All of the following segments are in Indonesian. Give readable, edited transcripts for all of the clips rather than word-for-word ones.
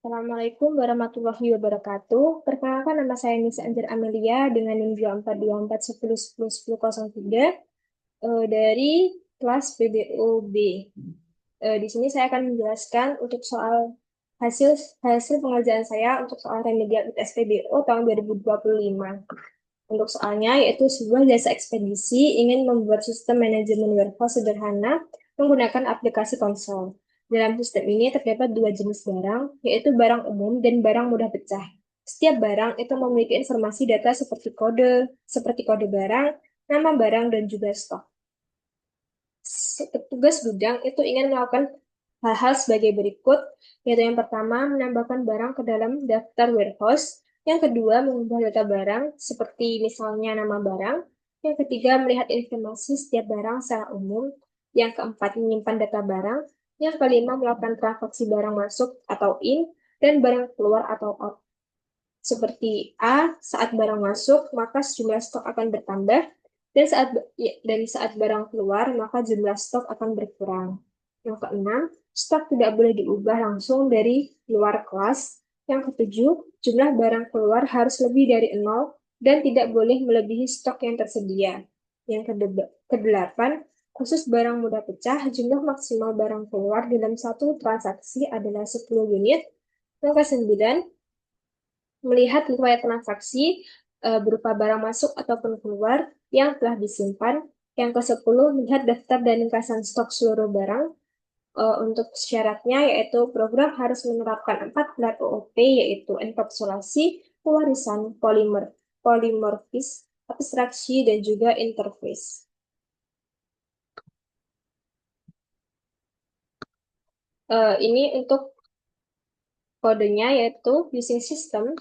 Assalamualaikum warahmatullahi wabarakatuh. Perkenalkan, nama saya Nisa Anjar Amelia dengan NIM 242410103 dari kelas PBOB. Di sini saya akan menjelaskan untuk soal hasil hasil pengerjaan saya untuk soal remedial UTS PBO tahun 2025. Untuk soalnya yaitu sebuah jasa ekspedisi ingin membuat sistem manajemen warehouse sederhana menggunakan aplikasi konsol. Dalam sistem ini terdapat dua jenis barang, yaitu barang umum dan barang mudah pecah. Setiap barang itu memiliki informasi data seperti kode barang, nama barang, dan juga stok. Petugas gudang itu ingin melakukan hal-hal sebagai berikut, yaitu yang pertama, menambahkan barang ke dalam daftar warehouse. Yang kedua, mengubah data barang, seperti misalnya nama barang. Yang ketiga, melihat informasi setiap barang secara umum. Yang keempat, menyimpan data barang. Yang kelima, melakukan transaksi barang masuk atau in, dan barang keluar atau out. Seperti saat barang masuk, maka jumlah stok akan bertambah, dan saat barang keluar, maka jumlah stok akan berkurang. Yang keenam, stok tidak boleh diubah langsung dari luar kelas. Yang ketujuh, jumlah barang keluar harus lebih dari 0 dan tidak boleh melebihi stok yang tersedia. Yang kedelapan, khusus barang mudah pecah, jumlah maksimal barang keluar dalam satu transaksi adalah 10 unit. Yang kesembilan, melihat riwayat transaksi berupa barang masuk ataupun keluar yang telah disimpan. Yang ke-10, melihat daftar dan ringkasan stok seluruh barang. Untuk syaratnya yaitu program harus menerapkan 4 pilar OOP, yaitu enkapsulasi, pewarisan, polimorfis, abstraksi, dan juga interface. Ini untuk kodenya yaitu using system.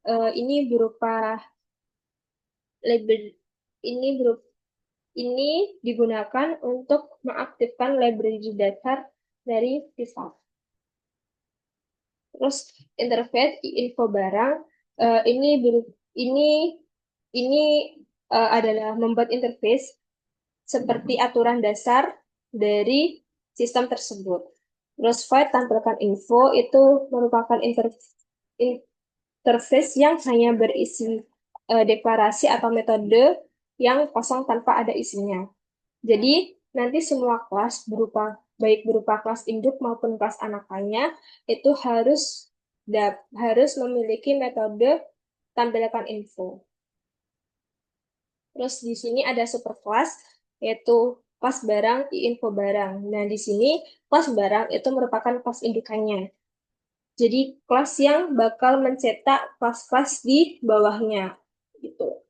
Ini berupa label ini berupa Ini digunakan untuk mengaktifkan library dasar dari Visual. Terus interface info barang ini ini ini adalah membuat interface seperti aturan dasar dari sistem tersebut. Terus void tampilkan info itu merupakan interface yang hanya berisi deklarasi atau metode yang kosong tanpa ada isinya. Jadi nanti semua kelas baik berupa kelas induk maupun kelas anakannya itu harus memiliki metode tampilkan info. Terus di sini ada superclass yaitu kelas barang info barang. Nah, di sini kelas barang itu merupakan kelas indukannya. Jadi kelas yang bakal mencetak kelas-kelas di bawahnya gitu.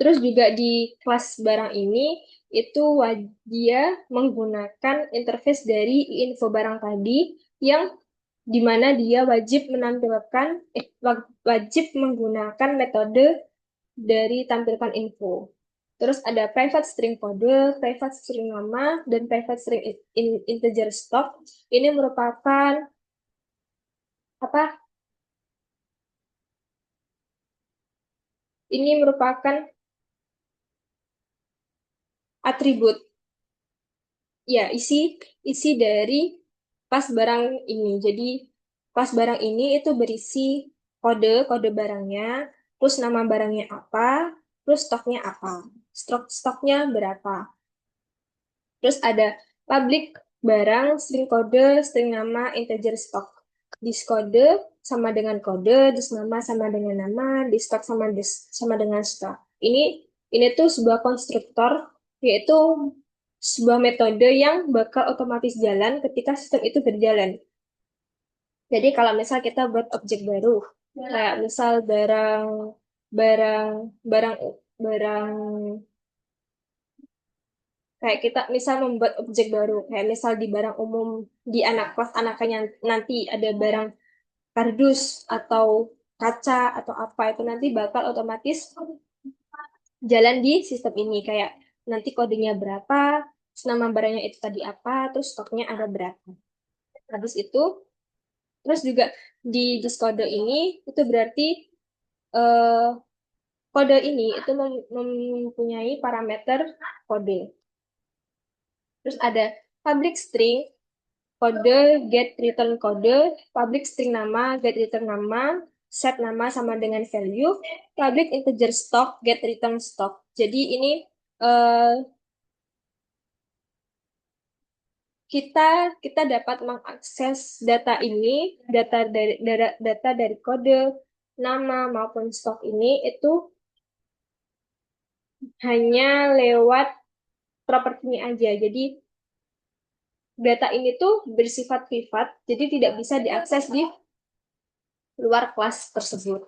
Terus juga di kelas barang ini itu dia menggunakan interface dari info barang tadi yang dimana dia wajib menggunakan metode dari tampilkan info. Terus ada private string kode, private string nama, dan private string integer stock. Ini merupakan apa? Ini merupakan atribut. Ya, isi dari pas barang ini. Jadi pas barang ini itu berisi kode barangnya, terus nama barangnya apa, terus stoknya apa, stoknya berapa. Terus ada public barang, string kode, string nama, integer stok. Dis kode sama dengan kode, dis nama sama dengan nama, dis stok sama dengan stok. Ini tuh sebuah konstruktor, yaitu sebuah metode yang bakal otomatis jalan ketika sistem itu berjalan. Jadi kalau misal kita buat objek baru, kayak misal barang, barang, barang, kayak kita misal membuat objek baru, kayak misal di barang umum di anak kelas anakannya nanti ada barang kardus atau kaca atau apa itu nanti bakal otomatis jalan di sistem ini kayak nanti kodenya berapa, terus nama barangnya itu tadi apa, terus stoknya ada berapa. Habis itu, terus juga di diskode ini itu berarti eh, kode ini itu mempunyai parameter kode. Terus ada public string. kode, get return kode, public string nama, get return nama, set nama sama dengan value, public integer stock, get return stock. Jadi ini eh, kita kita dapat mengakses data ini, data dari kode, nama maupun stok ini itu hanya lewat propertinya aja. Jadi data ini tuh bersifat privat, jadi tidak bisa diakses di luar kelas tersebut.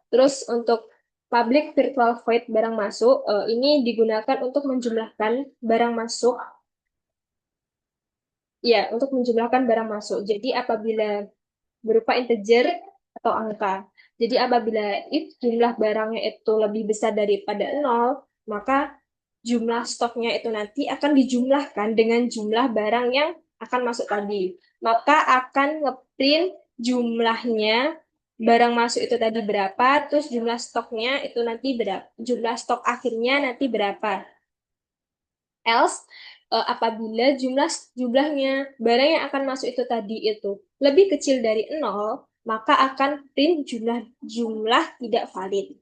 Terus untuk public virtual void barang masuk, ini digunakan untuk menjumlahkan barang masuk, ya, untuk menjumlahkan barang masuk. Jadi apabila berupa integer atau angka. Jadi apabila if jumlah barangnya itu lebih besar daripada 0, maka jumlah stoknya itu nanti akan dijumlahkan dengan jumlah barang yang akan masuk tadi. Maka akan ngeprint jumlahnya barang masuk itu tadi berapa, terus jumlah stoknya itu nanti berapa, jumlah stok akhirnya nanti berapa. Else, apabila jumlahnya barang yang akan masuk itu tadi itu lebih kecil dari 0, maka akan print jumlah tidak valid.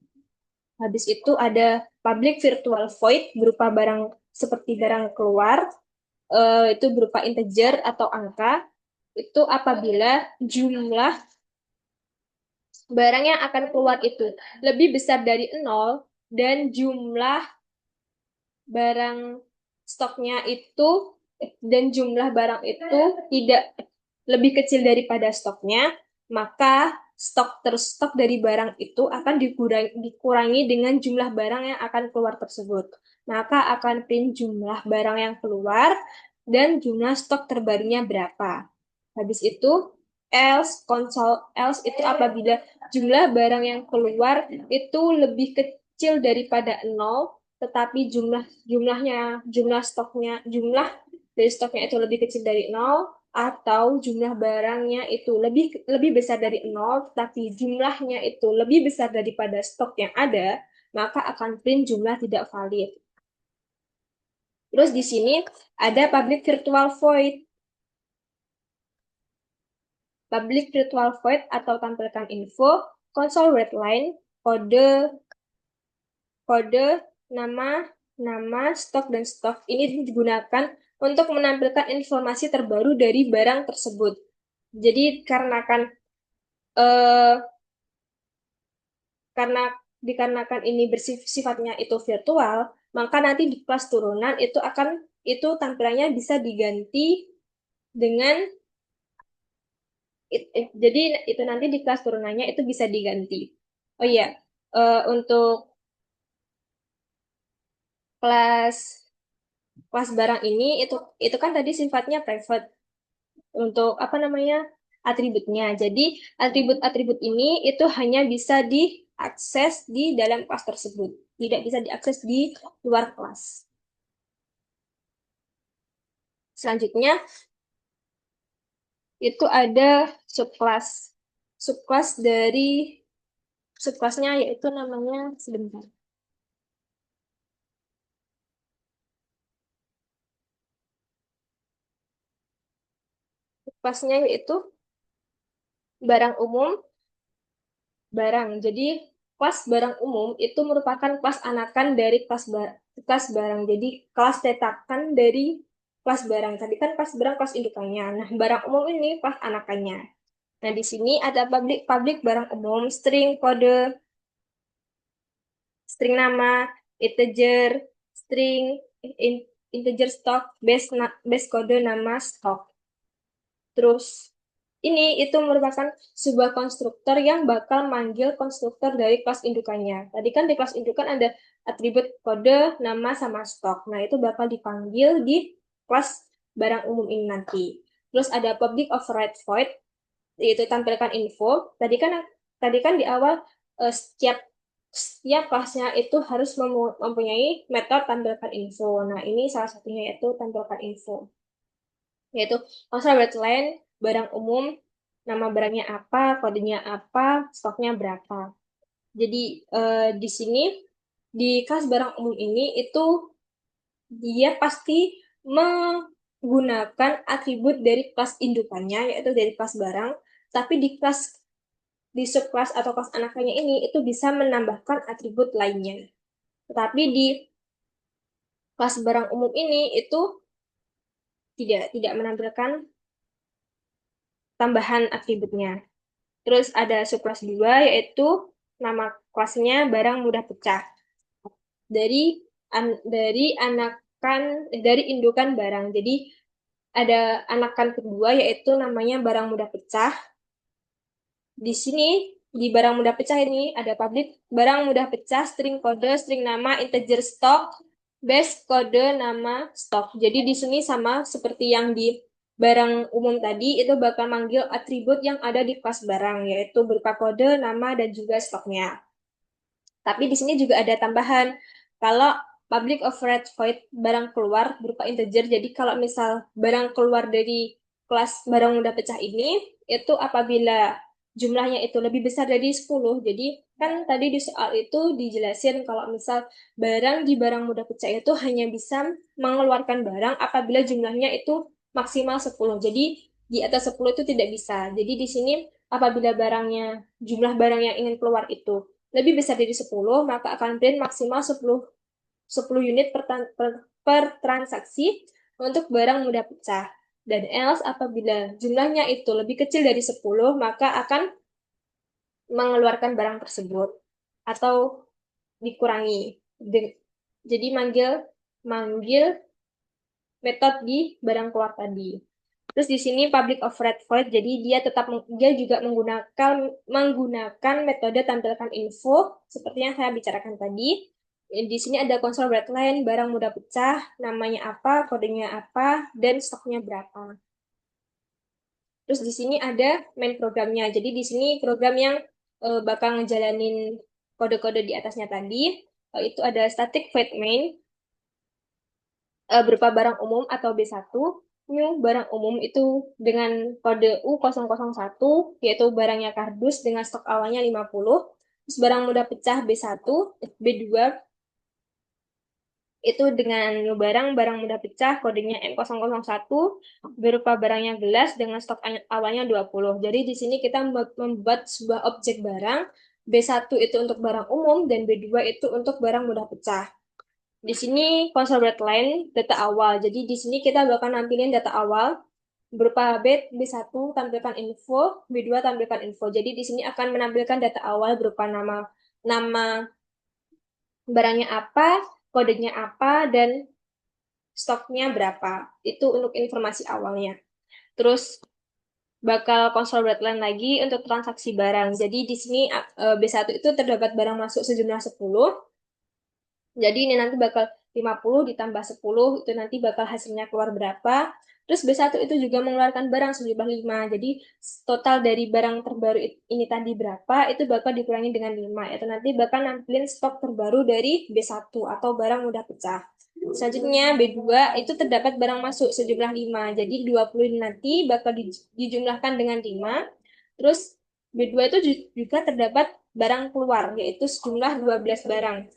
Habis itu ada public virtual void berupa barang seperti barang keluar, itu berupa integer atau angka. Itu apabila jumlah barang yang akan keluar itu lebih besar dari 0 dan jumlah barang stoknya itu dan jumlah barang itu tidak lebih kecil daripada stoknya, maka stok terstok dari barang itu akan dikurangi dengan jumlah barang yang akan keluar tersebut. Maka akan print jumlah barang yang keluar dan jumlah stok terbarunya berapa. Habis itu else itu apabila jumlah barang yang keluar itu lebih kecil daripada 0, tetapi jumlah dari stoknya itu lebih kecil dari 0, atau jumlah barangnya itu lebih besar dari 0 tapi jumlahnya itu lebih besar daripada stok yang ada, maka akan print jumlah tidak valid. Terus di sini ada public virtual void. Public virtual void atau tampilkan info, console readline, kode, kode, nama, nama, stok, dan stok. Ini digunakan untuk menampilkan informasi terbaru dari barang tersebut. Jadi eh, karena dikarenakan ini sifatnya itu virtual, maka nanti di kelas turunan itu tampilannya bisa diganti dengan jadi itu nanti di kelas turunannya itu bisa diganti. Oh iya, untuk kelas kelas barang ini itu kan tadi sifatnya private untuk apa namanya atributnya. Jadi atribut-atribut ini itu hanya bisa diakses di dalam kelas tersebut, tidak bisa diakses di luar kelas. Selanjutnya itu ada subclass. Subclass dari subclassnya yaitu namanya sebentar. Subclassnya yaitu barang umum, barang. Jadi kelas barang umum itu merupakan kelas anakan dari kelas barang. Jadi kelas cetakan dari kelas barang. Tadi kan kelas barang kelas indukannya. Nah, barang umum ini kelas anakannya. Nah, di sini ada public public barang umum, string kode, string nama, integer, string, integer stock, base kode nama stock. Terus ini itu merupakan sebuah konstruktor yang bakal manggil konstruktor dari kelas indukannya. Tadi kan di kelas indukan ada atribut kode, nama, sama stok. Nah, itu bakal dipanggil di kelas barang umum ini nanti. Terus ada public override void, yaitu tampilkan info. Tadi kan di awal setiap kelasnya itu harus mempunyai metode tampilkan info. Nah, ini salah satunya yaitu tampilkan info, yaitu masalah lain barang umum, nama barangnya apa, kodenya apa, stoknya berapa. Jadi di sini di kelas barang umum ini itu dia pasti gunakan atribut dari kelas indukannya, yaitu dari kelas barang, tapi di subkelas atau kelas anakannya ini itu bisa menambahkan atribut lainnya. Tetapi di kelas barang umum ini itu tidak menampilkan tambahan atributnya. Terus ada subkelas 2 yaitu nama kelasnya barang mudah pecah. Dari indukan barang. Jadi ada anakan kedua yaitu namanya barang mudah pecah. Di sini di barang mudah pecah ini ada public barang mudah pecah, string kode, string nama, integer stock, base kode nama stok. Jadi di sini sama seperti yang di barang umum tadi, itu bakal manggil atribut yang ada di kelas barang, yaitu berupa kode, nama, dan juga stoknya. Tapi di sini juga ada tambahan. Kalau public override void barang keluar berupa integer, jadi kalau misal barang keluar dari kelas barang mudah pecah ini, itu apabila jumlahnya itu lebih besar dari 10. Jadi kan tadi di soal itu dijelasin kalau misal barang di barang mudah pecah itu hanya bisa mengeluarkan barang apabila jumlahnya itu maksimal 10. Jadi di atas 10 itu tidak bisa. Jadi di sini apabila jumlah barang yang ingin keluar itu lebih besar dari 10, maka akan print maksimal 10 unit per transaksi untuk barang mudah pecah. Dan else apabila jumlahnya itu lebih kecil dari 10, maka akan mengeluarkan barang tersebut atau dikurangi. Jadi manggil manggil metode di barang keluar tadi. Terus di sini public override void, jadi dia juga menggunakan metode tampilkan info seperti yang saya bicarakan tadi. Di sini ada console breadline, barang mudah pecah, namanya apa, kodenya apa, dan stoknya berapa. Terus di sini ada main programnya. Jadi di sini program yang bakal ngejalanin kode-kode di atasnya tadi. Itu ada static void main, berupa barang umum atau B1. New barang umum itu dengan kode U001, yaitu barangnya kardus dengan stok awalnya 50. Terus barang mudah pecah B1, B2 itu dengan barang mudah pecah kodenya M001 berupa barangnya gelas dengan stok awalnya 20. Jadi di sini kita membuat sebuah objek barang. B1 itu untuk barang umum dan B2 itu untuk barang mudah pecah. Di sini console line data awal. Jadi di sini kita bakal nampilin data awal berupa B1 tampilkan info, B2 tampilkan info. Jadi di sini akan menampilkan data awal berupa nama nama barangnya apa, kodenya apa, dan stoknya berapa. Itu untuk informasi awalnya. Terus bakal console line lagi untuk transaksi barang. Jadi di sini B1 itu terdapat barang masuk sejumlah 10. Jadi ini nanti bakal 50 ditambah 10, itu nanti bakal hasilnya keluar berapa. Terus B1 itu juga mengeluarkan barang sejumlah 5. Jadi total dari barang terbaru ini tadi berapa, itu bakal dikurangi dengan 5. Itu nanti bakal nampilin stok terbaru dari B1 atau barang mudah pecah. Selanjutnya B2 itu terdapat barang masuk sejumlah 5. Jadi 20 ini nanti bakal dijumlahkan dengan 5. Terus B2 itu juga terdapat barang keluar, yaitu sejumlah 12 barang.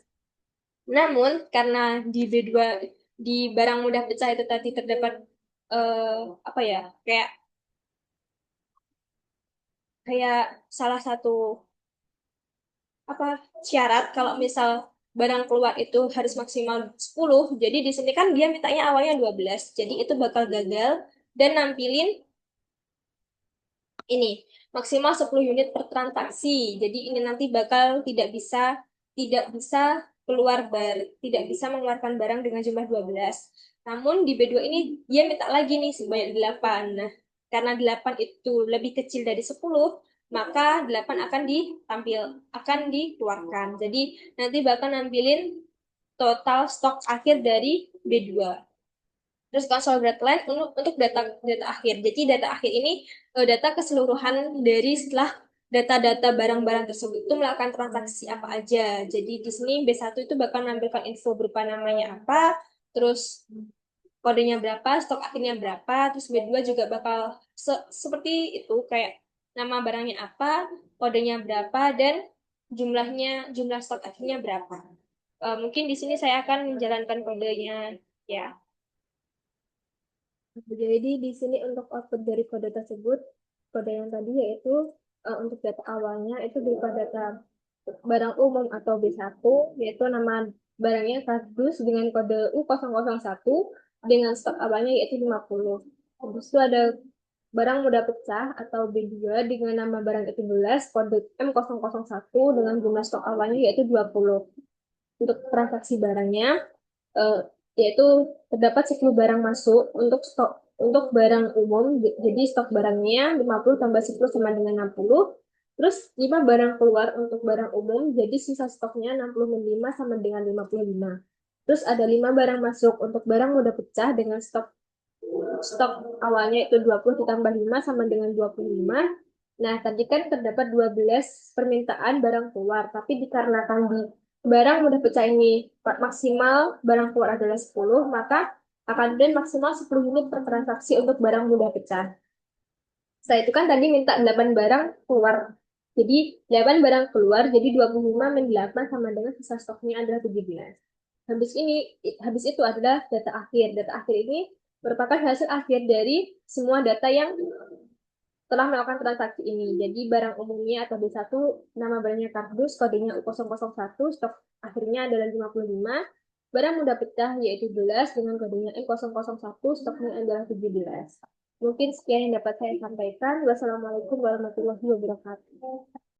Namun, karena di B2 di barang mudah pecah itu tadi terdapat eh, apa ya? Kayak kayak salah satu apa syarat kalau misal barang keluar itu harus maksimal 10. Jadi di sini kan dia mintanya awalnya 12. Jadi itu bakal gagal dan nampilin ini maksimal 10 unit per transaksi. Jadi ini nanti bakal tidak bisa tidak bisa mengeluarkan barang dengan jumlah 12. Namun di B2 ini dia minta lagi nih sebanyak 8. Nah, karena 8 itu lebih kecil dari 10, maka 8 akan dikeluarkan. Jadi nanti bakal nampilin total stok akhir dari B2. Terus console breadline untuk data akhir. Jadi data akhir ini data keseluruhan dari setelah data-data barang-barang tersebut itu melakukan transaksi apa aja. Jadi di sini B1 itu bakal menampilkan info berupa namanya apa, terus kodenya berapa, stok akhirnya berapa, terus B2 juga bakal seperti itu kayak nama barangnya apa, kodenya berapa, dan jumlah stok akhirnya berapa. Mungkin di sini saya akan menjalankan kodenya ya. Jadi di sini untuk output dari kode tersebut, kode yang tadi yaitu untuk data awalnya itu berupa data barang umum atau B1, yaitu nama barangnya kardus dengan kode U001 dengan stok awalnya yaitu 50. Habis itu ada barang mudah pecah atau B2 dengan nama barang itu 11, kode M001 dengan jumlah stok awalnya yaitu 20. Untuk transaksi barangnya, eh, yaitu terdapat 10 barang masuk untuk barang umum. Jadi stok barangnya 50 tambah 10 sama dengan 60. Terus 5 barang keluar untuk barang umum, jadi sisa stoknya 65 sama dengan 55. Terus ada 5 barang masuk untuk barang mudah pecah dengan stok awalnya itu 20 ditambah 5 sama dengan 25. Nah, tadi kan terdapat 12 permintaan barang keluar, tapi dikarenakan di barang mudah pecah ini maksimal barang keluar adalah 10, maka akan dan maksimal 10 unit per transaksi untuk barang mudah pecah. Setelah itu kan tadi minta 8 barang keluar. Jadi 8 barang keluar, jadi 25 min 8 sama dengan sisa stoknya adalah 17. Habis itu adalah data akhir. Data akhir ini merupakan hasil akhir dari semua data yang telah melakukan transaksi ini. Jadi barang umumnya atau B1, nama barangnya kardus, kodenya U001, stok akhirnya adalah 55. Barang mudah pecah yaitu 11 dengan kodenya M001, stoknya adalah 17. Mungkin sekian yang dapat saya sampaikan. Wassalamualaikum warahmatullahi wabarakatuh.